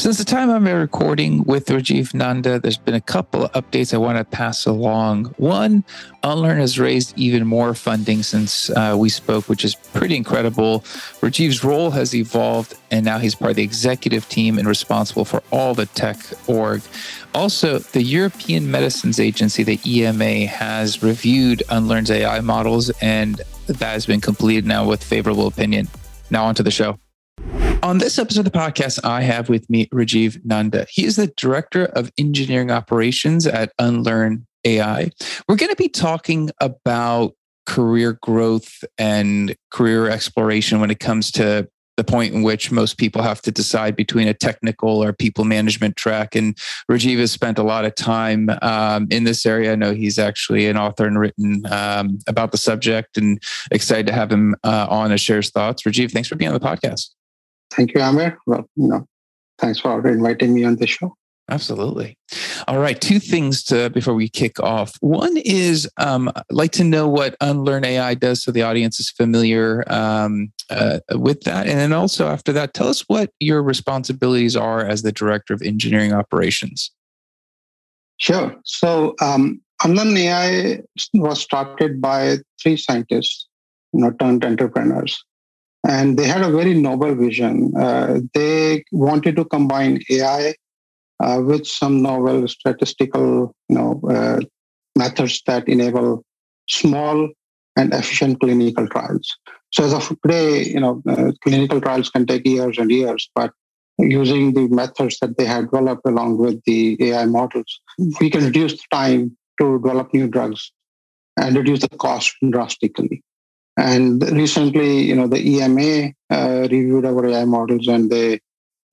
Since the time I'm recording with Rajeev Nanda, there's been a couple of updates I want to pass along. One, Unlearn has raised even more funding since we spoke, which is pretty incredible. Rajeev's role has evolved, and now he's part of the executive team and responsible for all the tech org. Also, the European Medicines Agency, the EMA, has reviewed Unlearn's AI models, and that has been completed now with favorable opinion. Now on to the show. On this episode of the podcast, I have with me Rajeev Nanda. He is the Director of Engineering Operations at Unlearn.ai. We're going to be talking about career growth and career exploration when it comes to the point in which most people have to decide between a technical or people management track. And Rajeev has spent a lot of time in this area. I know he's actually an author and written about the subject, and excited to have him on to share his thoughts. Rajeev, thanks for being on the podcast. Thank you, Amir. Well, thanks for inviting me on the show. Absolutely. All right. Two things before we kick off. One is I'd like to know what Unlearn AI does so the audience is familiar with that. And then also after that, tell us what your responsibilities are as the Director of Engineering Operations. Sure. So Unlearn AI was started by three scientists, turned entrepreneurs. And they had a very noble vision. They wanted to combine AI with some novel statistical, methods that enable small and efficient clinical trials. So as of today, clinical trials can take years and years, but using the methods that they had developed along with the AI models, we can reduce the time to develop new drugs and reduce the cost drastically. And recently, the EMA reviewed our AI models, and they,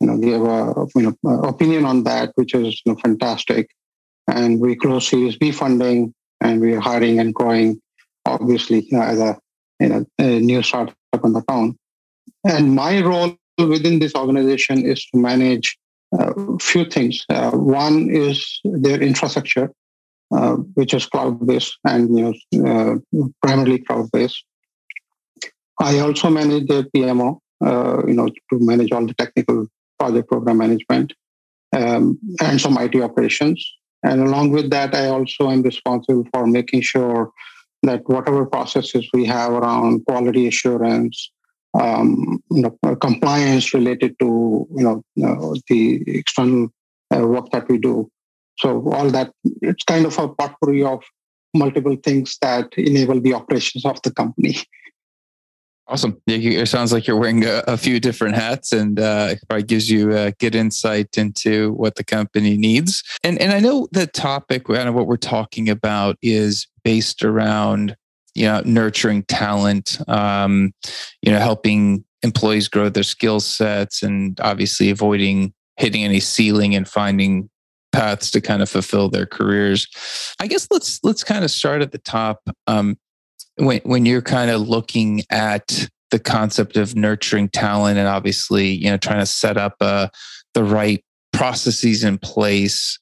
gave a opinion on that, which is fantastic. And we closed Series B funding, and we are hiring and growing, obviously, as a new startup on the town. And my role within this organization is to manage a few things. One is their infrastructure, which is cloud-based and primarily cloud-based. I also manage the PMO, to manage all the technical project program management and some IT operations. And along with that, I also am responsible for making sure that whatever processes we have around quality assurance, compliance related to the external work that we do. So all that, it's kind of a potpourri of multiple things that enable the operations of the company. Awesome. It sounds like you're wearing a few different hats, and it probably gives you a good insight into what the company needs. And I know the topic, kind of what we're talking about, is based around nurturing talent, helping employees grow their skill sets, and obviously avoiding hitting any ceiling and finding paths to kind of fulfill their careers. I guess let's kind of start at the top. When you're kind of looking at the concept of nurturing talent and obviously, trying to set up the right processes in place,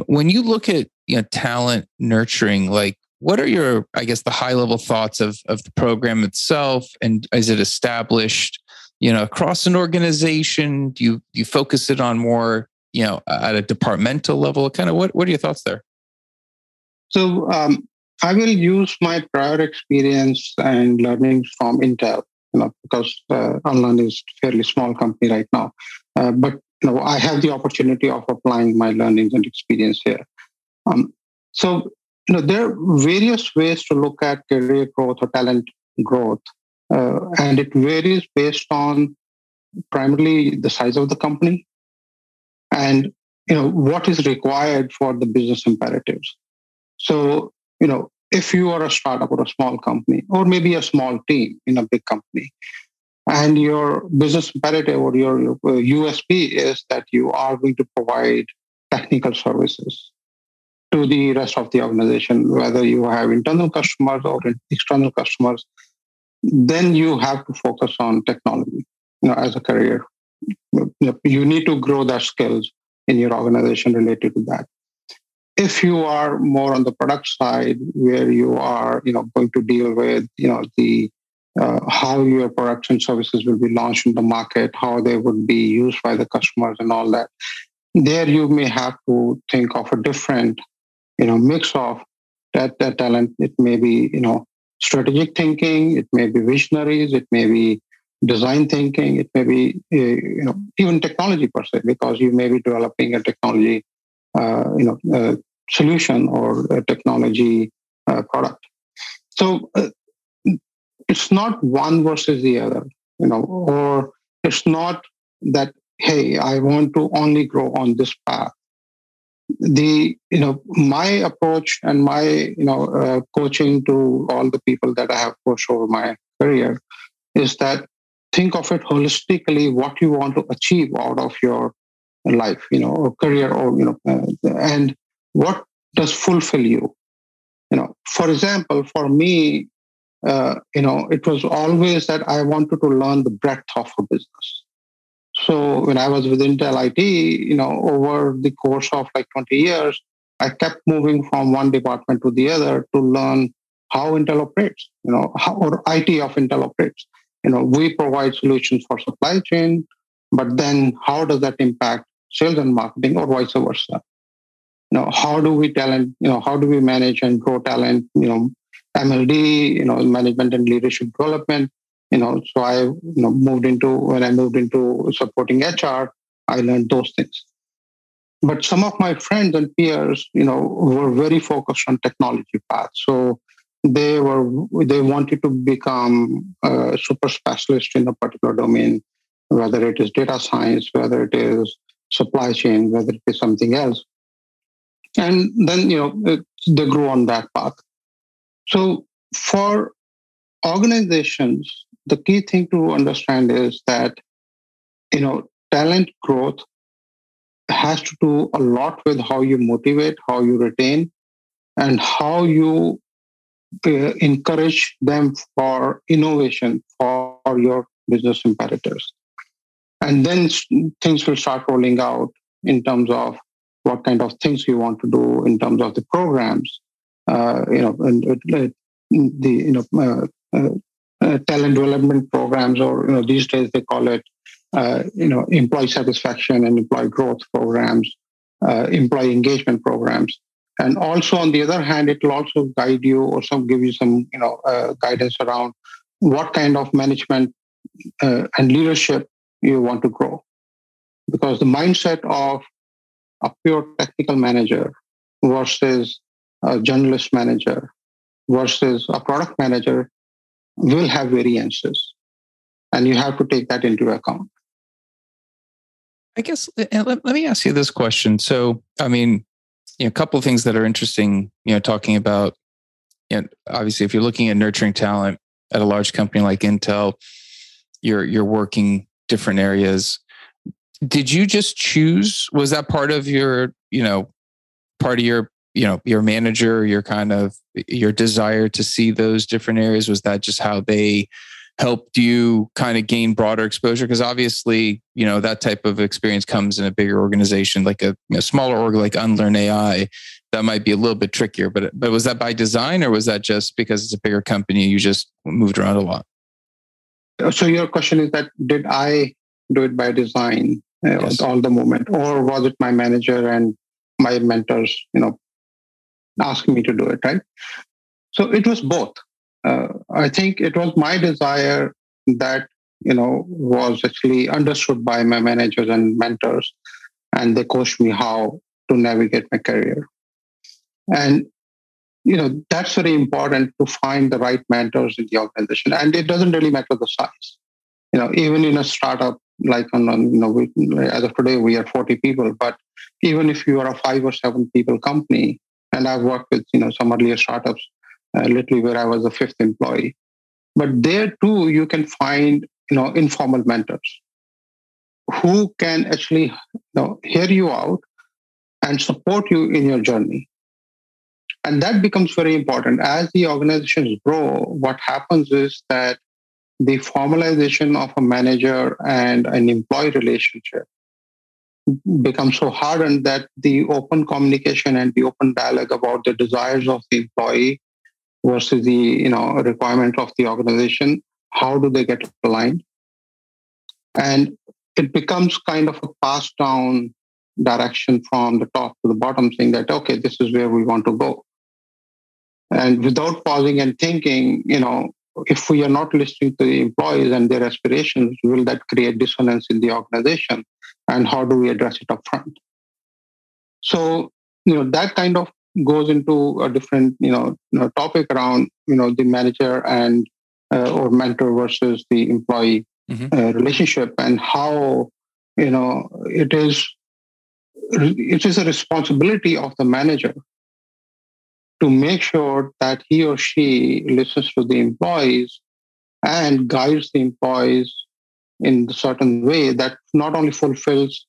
when you look at, talent nurturing, like what are your, I guess, the high level thoughts of the program itself? And is it established, across an organization? Do you focus it on more, at a departmental level? Kind of what are your thoughts there? So, I will use my prior experience and learnings from Intel, because Unlearn is a fairly small company right now. But I have the opportunity of applying my learnings and experience here. So there are various ways to look at career growth or talent growth, and it varies based on primarily the size of the company and what is required for the business imperatives. So if you are a startup or a small company, or maybe a small team in a big company, and your business imperative or your USP is that you are going to provide technical services to the rest of the organization, whether you have internal customers or external customers, then you have to focus on technology, as a career. You need to grow their skills in your organization related to that. If you are more on the product side, where you are, going to deal with, the how your products and services will be launched in the market, how they would be used by the customers and all that. There you may have to think of a different, mix of that talent. It may be, strategic thinking, it may be visionaries, it may be design thinking, it may be, even technology per se, because you may be developing a technology, solution or a technology product. So it's not one versus the other, or it's not that, hey, I want to only grow on this path. My approach and my, coaching to all the people that I have coached over my career is that think of it holistically, what you want to achieve out of your life, or career, or, and what does fulfill you. For example, for me, it was always that I wanted to learn the breadth of a business. So when I was with Intel IT, over the course of like 20 years, I kept moving from one department to the other to learn how Intel operates, how or IT of Intel operates. We provide solutions for supply chain, but then how does that impact sales and marketing, or vice versa? How do we talent, how do we manage and grow talent, MLD, management and leadership development. So I, when I moved into supporting HR, I learned those things. But some of my friends and peers, were very focused on technology path. So they wanted to become a super specialist in a particular domain, whether it is data science, whether it is supply chain, whether it is something else. And then, they grew on that path. So for organizations, the key thing to understand is that, talent growth has to do a lot with how you motivate, how you retain, and how you encourage them for innovation for your business imperatives. And then things will start rolling out in terms of what kind of things you want to do in terms of the programs, and talent development programs, or these days they call it employee satisfaction and employee growth programs, employee engagement programs. And also on the other hand, it will also guide you or give you some guidance around what kind of management and leadership you want to grow, because the mindset of a pure technical manager versus a generalist manager versus a product manager will have variances, and you have to take that into account. I guess, let me ask you this question. So, I mean, a couple of things that are interesting, talking about, obviously, if you're looking at nurturing talent at a large company like Intel, you're working different areas. Did you just choose? Was that part of your, your manager, your desire to see those different areas? Was that just how they helped you kind of gain broader exposure? Because obviously, that type of experience comes in a bigger organization, like a smaller org like Unlearn.ai. That might be a little bit trickier, but was that by design, or was that just because it's a bigger company, you just moved around a lot? So your question is that, did I do it by design at all the moment, or was it my manager and my mentors, asking me to do it, right? So it was both. I think it was my desire that, was actually understood by my managers and mentors, and they coached me how to navigate my career. And, that's very important, to find the right mentors in the organization. And it doesn't really matter the size. Even in a startup, like as of today, we are 40 people, but even if you are a 5 or 7 people company, and I've worked with, some earlier startups, literally where I was the 5th employee. But there too, you can find, informal mentors who can actually, hear you out and support you in your journey. And that becomes very important. As the organizations grow, what happens is that the formalization of a manager and an employee relationship becomes so hardened that the open communication and the open dialogue about the desires of the employee versus the requirement of the organization How do they get aligned? And it becomes kind of a passed down direction from the top to the bottom, saying that, okay, this is where we want to go. And without pausing and thinking, if we are not listening to the employees and their aspirations, will that create dissonance in the organization? And how do we address it upfront? So, that kind of goes into a different, topic around, the manager and or mentor versus the employee relationship, and how, it is a responsibility of the manager to make sure that he or she listens to the employees and guides the employees in a certain way that not only fulfills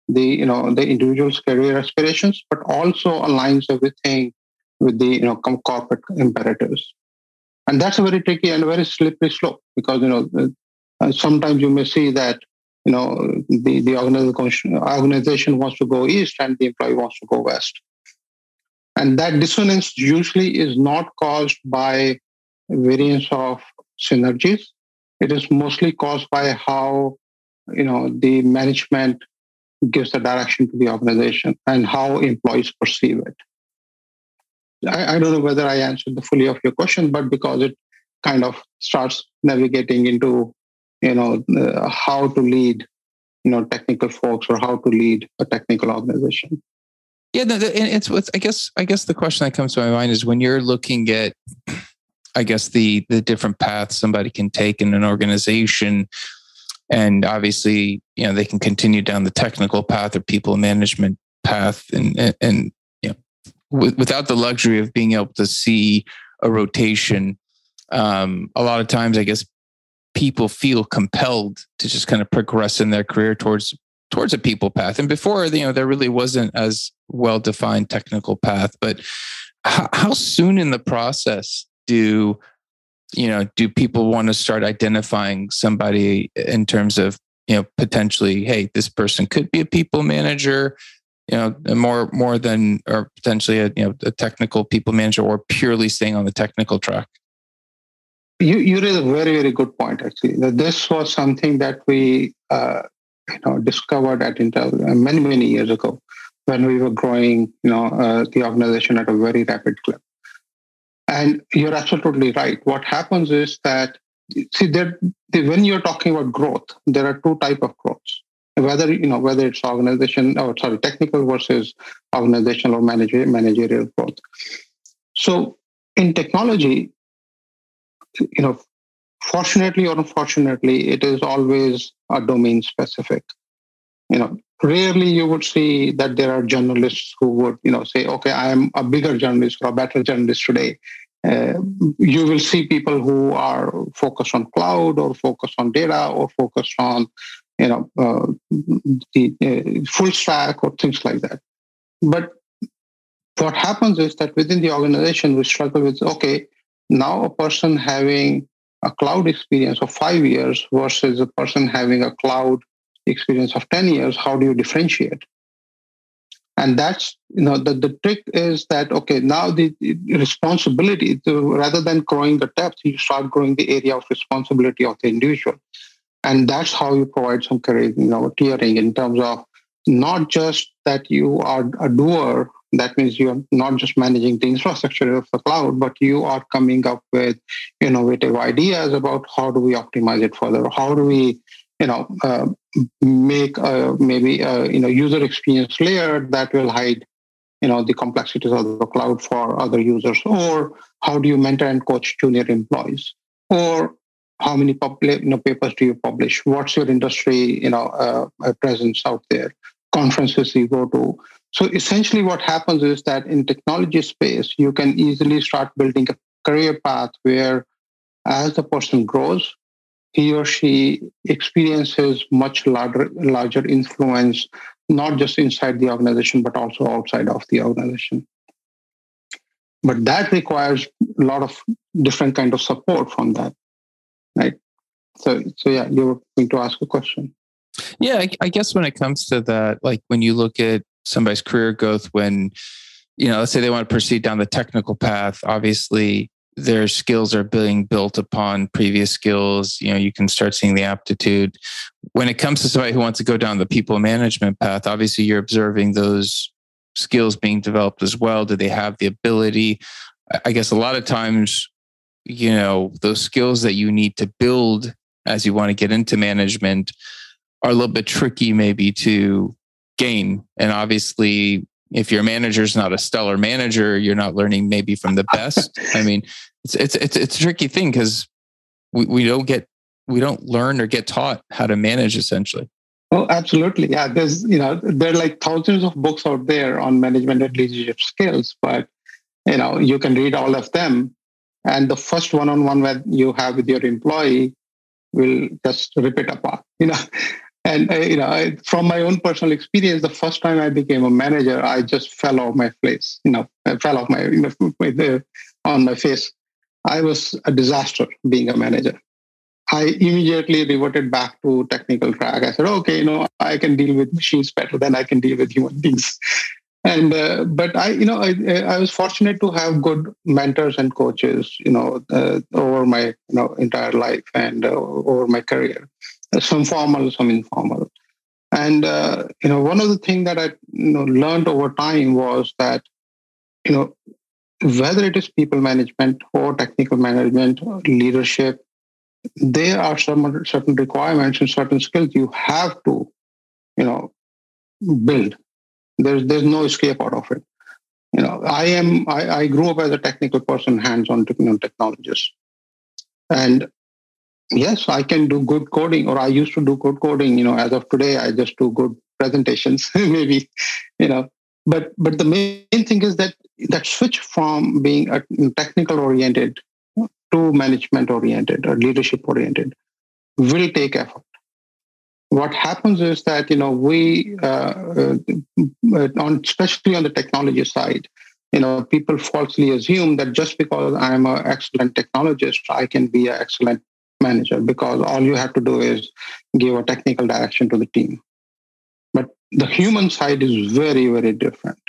the the individual's career aspirations, but also aligns everything with the corporate imperatives. And that's a very tricky and very slippery slope, because sometimes you may see that the organization wants to go east and the employee wants to go west. And that dissonance usually is not caused by variance of synergies. It is mostly caused by how the management gives the direction to the organization and how employees perceive it. I don't know whether I answered the fully of your question, but because it kind of starts navigating into how to lead technical folks, or how to lead a technical organization. Yeah, no, and it's what I guess the question that comes to my mind is, when you're looking at, I guess, the different paths somebody can take in an organization, and obviously, they can continue down the technical path or people management path, and without the luxury of being able to see a rotation. A lot of times, I guess, people feel compelled to just kind of progress in their career towards a people path. And before, there really wasn't as well-defined technical path. But how soon in the process do people want to start identifying somebody in terms of, potentially, hey, this person could be a people manager, more than, or potentially a technical people manager, or purely staying on the technical track? You raised a very, very good point, actually. This was something that we discovered at Intel many, many years ago, when we were growing the organization at a very rapid clip. And you're absolutely right. What happens is that, when you're talking about growth, there are two types of growths. Whether it's technical versus organizational or managerial growth. So in technology, fortunately or unfortunately, it is always a domain specific. Rarely you would see that there are journalists who would, say, okay, I am a bigger journalist or a better journalist today. You will see people who are focused on cloud, or focused on data, or focused on, the full stack, or things like that. But what happens is that within the organization, we struggle with, okay, now a person having a cloud experience of 5 years versus a person having a cloud experience of 10 years, how do you differentiate? And that's, the trick is that, okay, now the responsibility, rather than growing the depth, you start growing the area of responsibility of the individual. And that's how you provide some career, tiering, in terms of not just that you are a doer. That means you're not just managing the infrastructure of the cloud, but you are coming up with innovative ideas about how do we optimize it further? How do we, make maybe user experience layer that will hide, the complexities of the cloud for other users? Or how do you mentor and coach junior employees? Or how many papers do you publish? What's your industry, presence out there? Conferences you go to. So essentially what happens is that in technology space, you can easily start building a career path where, as the person grows, he or she experiences much larger influence, not just inside the organization, but also outside of the organization. But that requires a lot of different kind of support from that, right? So yeah, you were going to ask a question. Yeah, I guess when it comes to that, like when you look at somebody's career growth, when, let's say they want to proceed down the technical path, obviously, their skills are being built upon previous skills. You can start seeing the aptitude. When it comes to somebody who wants to go down the people management path, obviously you're observing those skills being developed as well. Do they have the ability? I guess a lot of times, those skills that you need to build as you want to get into management are a little bit tricky maybe to gain. And obviously, if your manager's not a stellar manager, you're not learning maybe from the best. I mean, it's a tricky thing because we don't learn or get taught how to manage essentially. Oh, absolutely. Yeah. There are like thousands of books out there on management and leadership skills, but, you can read all of them. And the first one-on-one that you have with your employee will just rip it apart, And from my own personal experience, the first time I became a manager, I just fell off my face. I fell off on my face. I was a disaster being a manager. I immediately reverted back to technical track. I said, okay, I can deal with machines better than I can deal with human beings. And but I was fortunate to have good mentors and coaches, over my entire life and over my career. Some formal, some informal. And one of the things that I learned over time was that whether it is people management or technical management or leadership, there are some certain requirements and certain skills you have to build. There's no escape out of it. I grew up as a technical person, hands-on technologist, and yes, I can do good coding, or I used to do good coding. As of today, I just do good presentations, maybe. But the main thing is that switch from being a technical oriented to management oriented or leadership oriented will take effort. What happens is that we especially on the technology side, people falsely assume that just because I'm an excellent technologist, I can be an excellent manager, because all you have to do is give a technical direction to the team. But the human side is very, very different.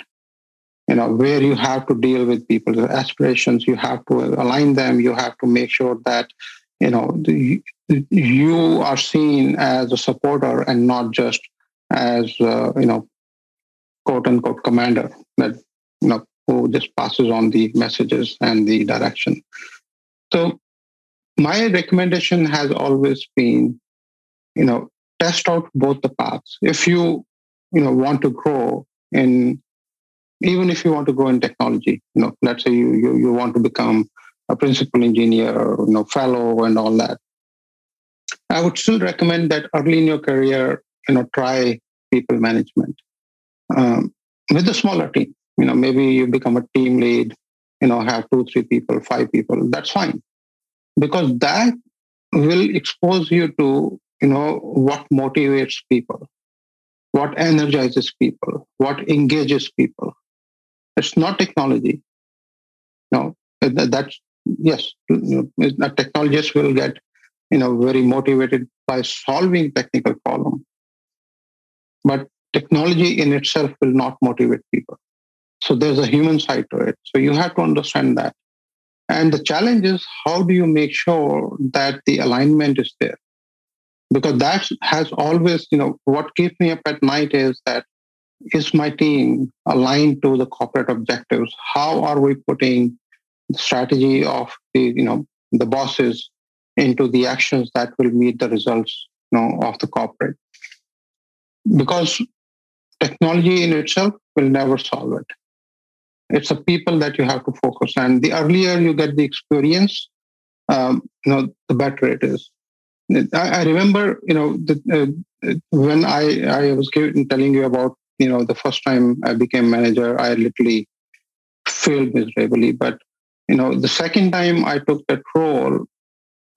Where you have to deal with people's aspirations, you have to align them, you have to make sure that you are seen as a supporter and not just as quote unquote commander that who just passes on the messages and the direction. So my recommendation has always been, test out both the paths. If you want to grow in, even if you want to grow in technology, let's say you want to become a principal engineer, or, fellow and all that, I would still recommend that early in your career, try people management with a smaller team. Maybe you become a team lead, have 2, 3 people, 5 people. That's fine, because that will expose you to, what motivates people, what energizes people, what engages people. It's not technology. No, that's yes. A technologist will get very motivated by solving technical problem, but technology in itself will not motivate people. So there's a human side to it. So you have to understand that. And the challenge is, how do you make sure that the alignment is there? Because that has always, what keeps me up at night is that, is my team aligned to the corporate objectives? How are we putting the strategy of the bosses into the actions that will meet the results, of the corporate? Because technology in itself will never solve it. It's the people that you have to focus on. The earlier you get the experience, the better it is. I remember, when I was telling you about, the first time I became manager, I literally failed miserably. But, the second time I took that role,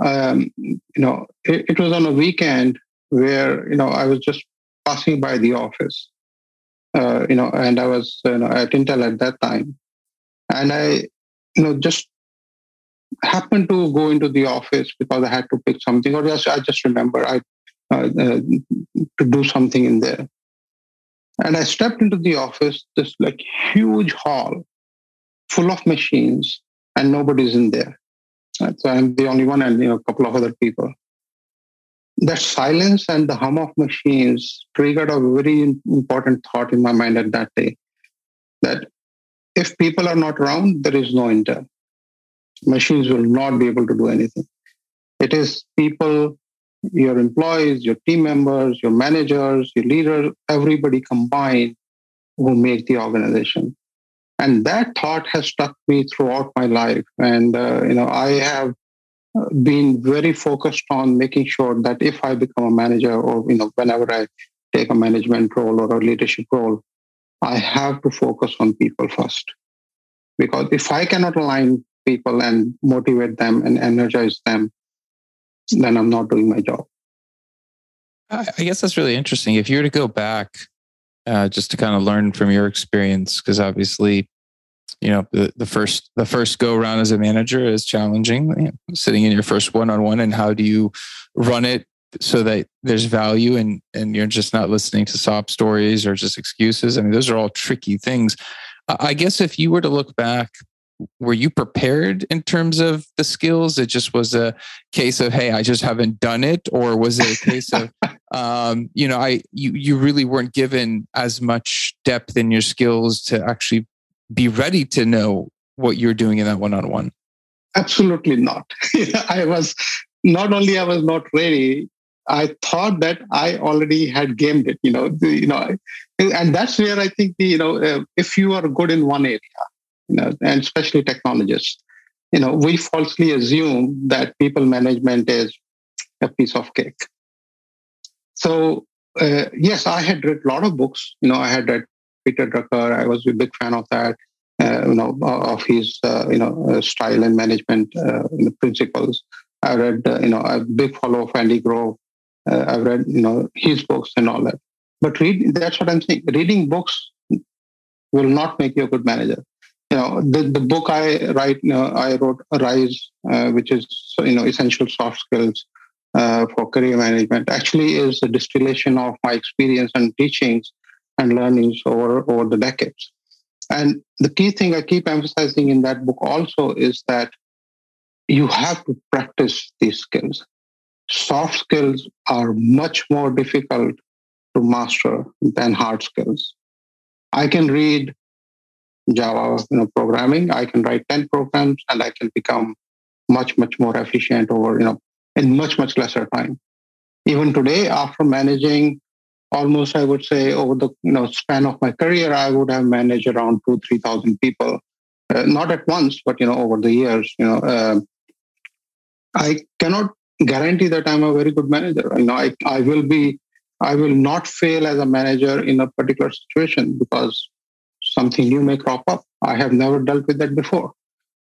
it was on a weekend where, I was just passing by the office, and I was, at Intel at that time. And I, just happened to go into the office because I had to pick something, or I just remember to do something in there. And I stepped into the office, this like huge hall full of machines. and nobody's in there. Right? So I'm the only one, and a couple of other people. That silence and the hum of machines triggered a very important thought in my mind at that day, that if people are not around, there is no intern. Machines will not be able to do anything. It is people, your employees, your team members, your managers, your leaders, everybody combined who make the organization. And that thought has stuck me throughout my life. And, I have been very focused on making sure that if I become a manager, or, whenever I take a management role or a leadership role, I have to focus on people first. Because if I cannot align people and motivate them and energize them, then I'm not doing my job. I guess that's really interesting. If you were to go back, just to kind of learn from your experience, because obviously, the first go around as a manager is challenging. Sitting in your first one-on-one, and how do you run it so that there's value and you're just not listening to sob stories or just excuses. I mean, those are all tricky things. I guess if you were to look back, were you prepared in terms of the skills? It just was a case of, hey, I just haven't done it, or was it a case of, you really weren't given as much depth in your skills to actually be ready to know what you're doing in that one-on-one? Absolutely not. I was not ready. I thought that I already had gamed it, and that's where I think if you are good in one area, and especially technologists, we falsely assume that people management is a piece of cake. So yes, I had read a lot of books. I had read Peter Drucker. I was a big fan of that. Of his style and management principles. I read a big follow of Andy Grove. I've read his books and all that. But that's what I'm saying. Reading books will not make you a good manager. The book I wrote Rise, which is essential soft skills for career management, actually is a distillation of my experience and teachings and learnings over the decades. And the key thing I keep emphasizing in that book also is that you have to practice these skills. Soft skills are much more difficult to master than hard skills. I can read Java programming, I can write 10 programs, and I can become much, much more efficient in much, much lesser time. Even today, after managing almost, I would say, over the span of my career, I would have managed around 2,000-3,000 people, not at once, but over the years. I cannot guarantee that I'm a very good manager. I will not fail as a manager in a particular situation because something new may crop up. I have never dealt with that before.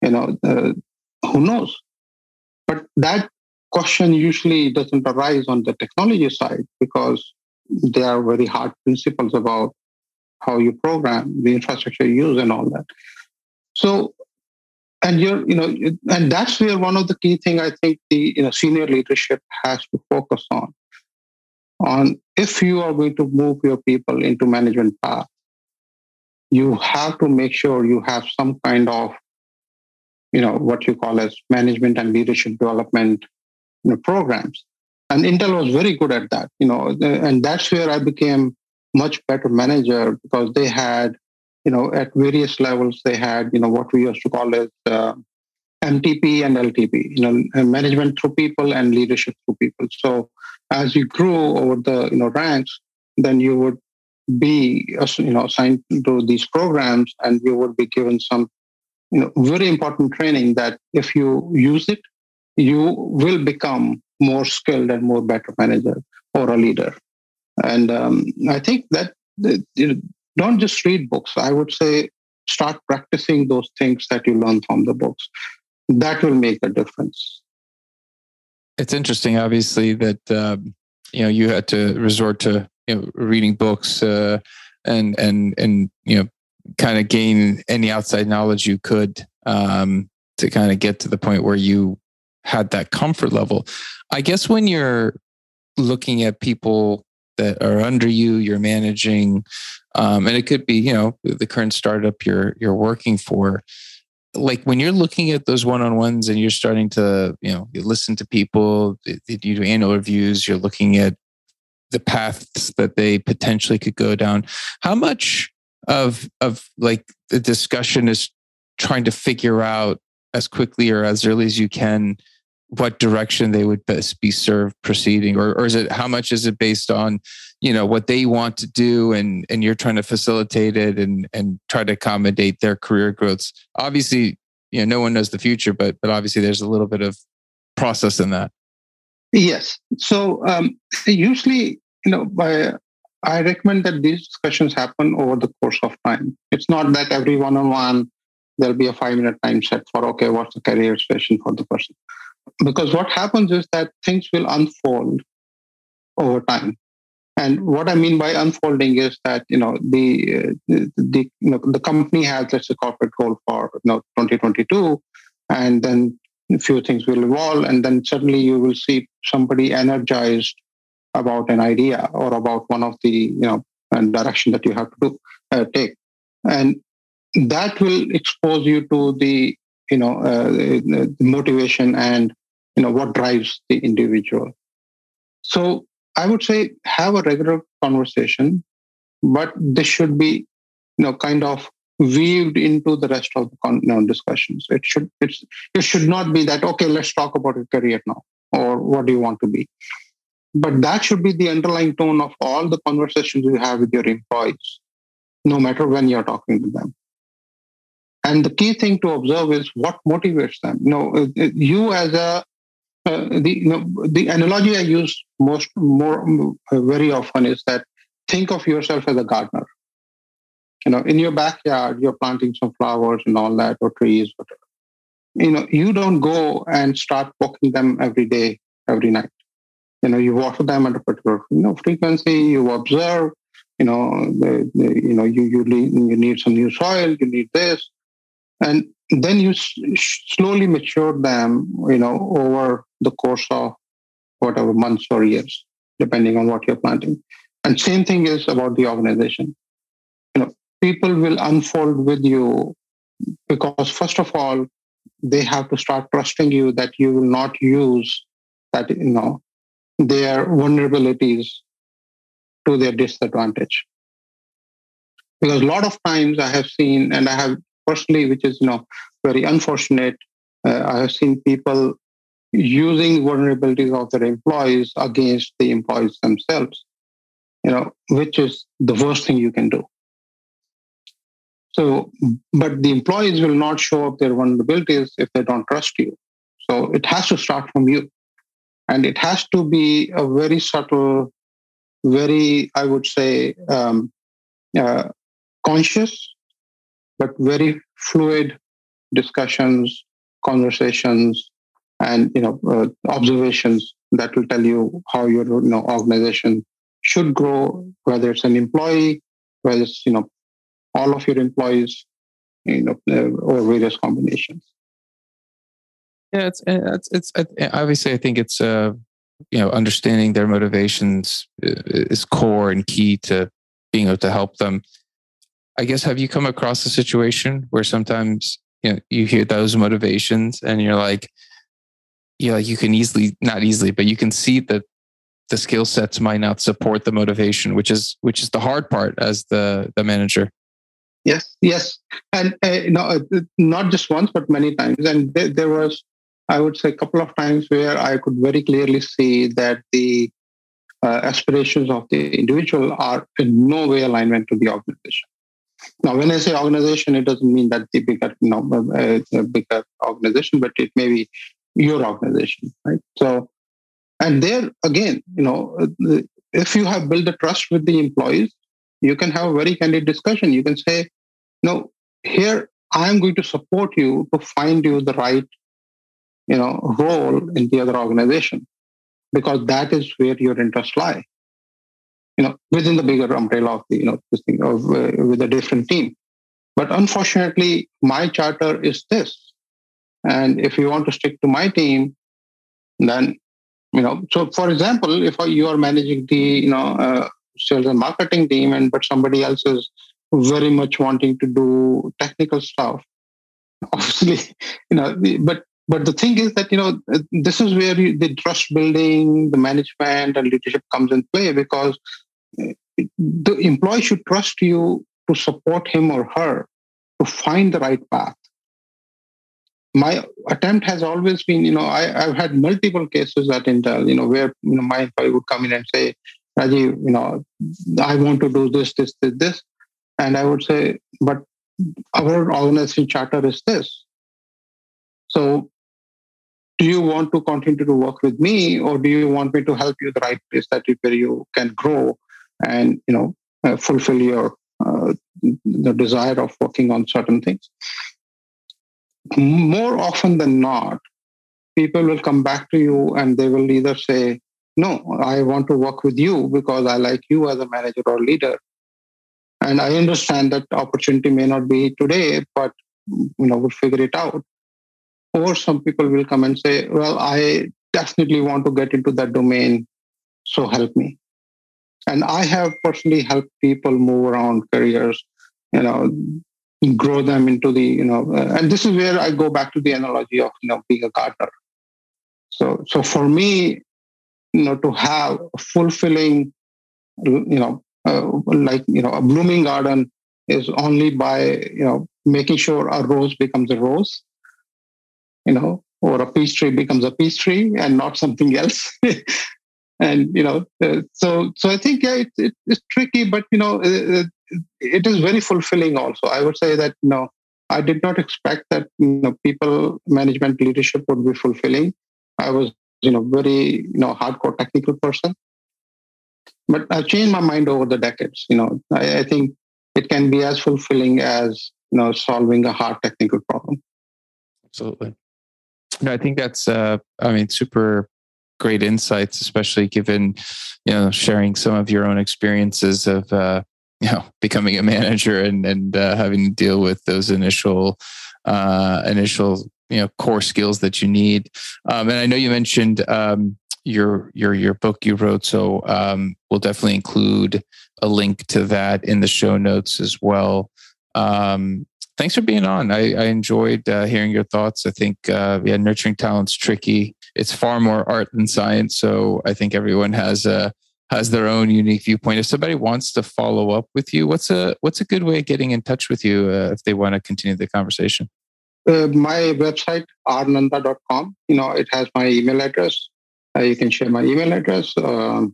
Who knows? But that question usually doesn't arise on the technology side because there are very hard principles about how you program, the infrastructure you use, and all that. So, and and that's where one of the key things I think the senior leadership has to focus on if you are going to move your people into management path, you have to make sure you have some kind of what you call as management and leadership development programs. And Intel was very good at that, and that's where I became much better manager because they had, at various levels, they had, what we used to call as MTP and LTP, management through people and leadership through people. So as you grew over the ranks, then you would be, assigned to these programs, and you would be given some, very important training that if you use it, you will become more skilled and more better manager or a leader. And I think that don't just read books. I would say start practicing those things that you learn from the books. That will make a difference. It's interesting, obviously, that you had to resort to reading books and kind of gain any outside knowledge you could to kind of get to the point where you had that comfort level. I guess when you're looking at people that are under you, you're managing, and it could be, the current startup you're working for. like when you're looking at those one-on-ones and you're starting to, you listen to people, you do annual reviews, you're looking at the paths that they potentially could go down. How much of like the discussion is trying to figure out as quickly or as early as you can what direction they would best be served proceeding, or is it, how much is it based on what they want to do, and you're trying to facilitate it and try to accommodate their career growths? Obviously, no one knows the future, but obviously there's a little bit of process in that. Yes. So usually, I recommend that these discussions happen over the course of time. It's not that every one-on-one there'll be a 5-minute time set for, okay, what's the career session for the person? Because what happens is that things will unfold over time. And what I mean by unfolding is that the company has, let's say, corporate goal for 2022, and then a few things will evolve, and then suddenly you will see somebody energized about an idea or about one of the direction that you have to take, and that will expose you to the the motivation and what drives the individual. So I would say have a regular conversation, but this should be kind of weaved into the rest of the discussions. It should not be that, okay, let's talk about your career now, or what do you want to be. But that should be the underlying tone of all the conversations you have with your employees, no matter when you're talking to them. And the key thing to observe is what motivates them. You as a the analogy I use very often is that think of yourself as a gardener. In your backyard, you're planting some flowers and all that, or trees, whatever. You don't go and start poking them every day, every night. You water them at a particular frequency. You observe. You need some new soil. You need this, and then you slowly mature them. Over the course of whatever months or years, depending on what you're planting. And same thing is about the organization. People will unfold with you because, first of all, they have to start trusting you that you will not use that, their vulnerabilities to their disadvantage. Because a lot of times I have seen, and I have personally, which is, very unfortunate, I have seen people using vulnerabilities of their employees against the employees themselves, which is the worst thing you can do. So, but the employees will not show up their vulnerabilities if they don't trust you. So it has to start from you. And it has to be a very subtle, very, I would say, conscious, but very fluid discussions, conversations, and observations that will tell you how your organization should grow, whether it's an employee, whether it's all of your employees, or various combinations. Yeah, it's obviously I think it's understanding their motivations is core and key to being able to help them. I guess, have you come across a situation where sometimes you hear those motivations and you're like, you can not easily, but you can see that the skill sets might not support the motivation, which is the hard part as the manager. Yes, and not just once, but many times. And there was, I would say, a couple of times where I could very clearly see that the aspirations of the individual are in no way alignment to the organization. Now, when I say organization, it doesn't mean that the bigger, a bigger organization, but it may be your organization, right? So, and there again, if you have built a trust with the employees, you can have a very candid discussion. You can say, no, here I am going to support you to find you the right, role in the other organization, because that is where your interests lie. Within the bigger umbrella of the, this thing of with a different team. But unfortunately, my charter is this, and if you want to stick to my team, then So, for example, if you are managing the sales and marketing team, but somebody else is very much wanting to do technical stuff, obviously, but the thing is that this is where the trust building, the management, and leadership comes in play, because the employee should trust you to support him or her to find the right path. My attempt has always been, I've had multiple cases at Intel, where my employee would come in and say, Rajiv, I want to do this, and I would say, but our organization charter is this. So, do you want to continue to work with me, or do you want me to help you the right place where you can grow and fulfill your the desire of working on certain things? More often than not, people will come back to you and they will either say, no, I want to work with you because I like you as a manager or leader. And I understand that opportunity may not be today, but we'll figure it out. Or some people will come and say, well, I definitely want to get into that domain, so help me. And I have personally helped people move around careers, grow them into and this is where I go back to the analogy of, being a gardener. So for me, to have a fulfilling, a blooming garden is only by, making sure a rose becomes a rose, or a peach tree becomes a peach tree and not something else. And, so I think, yeah, it's tricky, but, it is very fulfilling also. I would say that, I did not expect that, people management leadership would be fulfilling. I was, very, hardcore technical person. But I've changed my mind over the decades. I think it can be as fulfilling as, solving a hard technical problem. Absolutely. No, I think that's, super great insights, especially given, sharing some of your own experiences of, becoming a manager and having to deal with those initial, core skills that you need. And I know you mentioned your book you wrote, so we'll definitely include a link to that in the show notes as well. Thanks for being on. I enjoyed hearing your thoughts. I think, nurturing talent's tricky. It's far more art than science. So I think everyone has their own unique viewpoint. If somebody wants to follow up with you, what's a good way of getting in touch with you if they want to continue the conversation? My website, rnanda.com, it has my email address. You can share my email address. And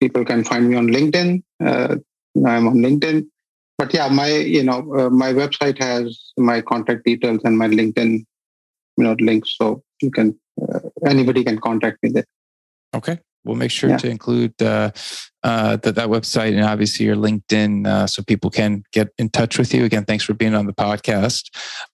people can find me on LinkedIn. I'm on LinkedIn. But yeah, my website has my contact details and my LinkedIn, links. So you can anybody can contact me there. Okay, we'll make sure to include that website and obviously your LinkedIn, so people can get in touch with you. Again, thanks for being on the podcast.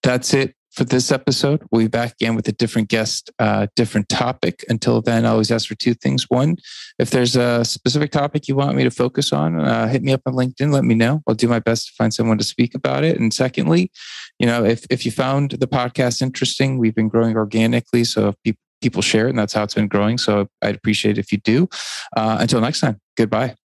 That's it for this episode. We'll be back again with a different guest, different topic. Until then, I always ask for two things. One, if there's a specific topic you want me to focus on, hit me up on LinkedIn, let me know. I'll do my best to find someone to speak about it. And secondly, if you found the podcast interesting, we've been growing organically. So if people share it, and that's how it's been growing. So I'd appreciate it if you do. Until next time, goodbye.